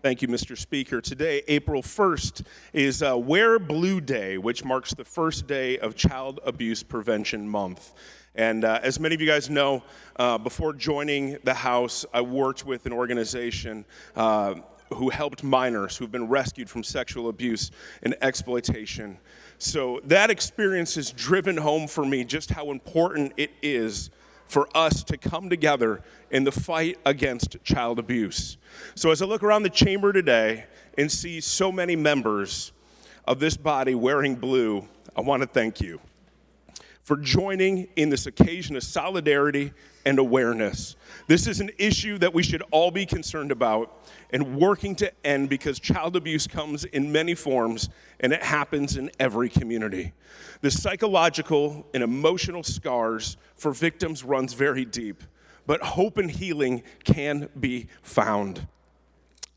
Thank you, Mr. Speaker. Today, April 1st, is Wear Blue Day, which marks the first day of Child Abuse Prevention Month. And as many of you guys know, before joining the House, I worked with an organization who helped minors who've been rescued from sexual abuse and exploitation. So that experience has driven home for me just how important it is for us to come together in the fight against child abuse. So as I look around the chamber today and see so many members of this body wearing blue, I want to thank you for joining in this occasion of solidarity and awareness. This is an issue that we should all be concerned about and working to end, because child abuse comes in many forms and it happens in every community. The psychological and emotional scars for victims runs very deep, but hope and healing can be found,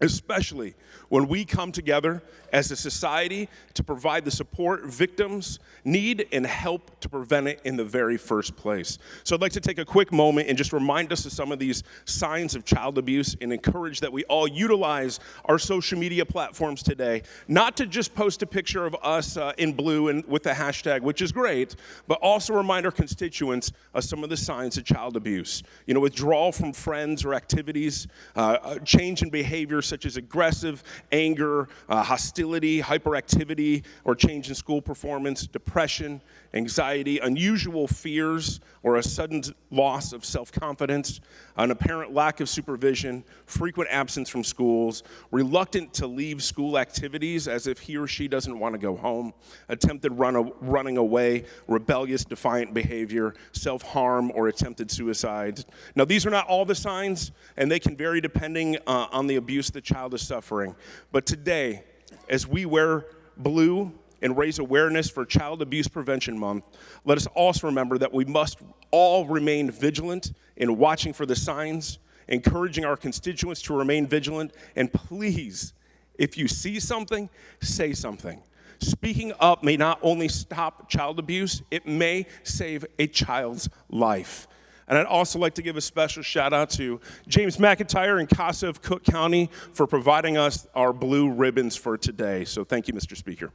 especially when we come together as a society to provide the support victims need and help to prevent it in the very first place. So I'd like to take a quick moment and just remind us of some of these signs of child abuse and encourage that we all utilize our social media platforms today, not to just post a picture of us in blue and with the hashtag, which is great, but also remind our constituents of some of the signs of child abuse. Withdrawal from friends or activities, change in behavior such as aggressive, anger, hostility, hyperactivity, or change in school performance, depression, anxiety, unusual fears, or a sudden loss of self-confidence, an apparent lack of supervision, frequent absence from schools, reluctant to leave school activities as if he or she doesn't want to go home, attempted running away, rebellious, defiant behavior, self-harm, or attempted suicide. Now, these are not all the signs, and they can vary depending on the abuse the child is suffering. But today, as we wear blue and raise awareness for Child Abuse Prevention Month, let us also remember that we must all remain vigilant in watching for the signs, encouraging our constituents to remain vigilant, and please, if you see something, say something. Speaking up may not only stop child abuse, it may save a child's life. And I'd also like to give a special shout out to James McIntyre and CASA of Cook County for providing us our blue ribbons for today. So thank you, Mr. Speaker.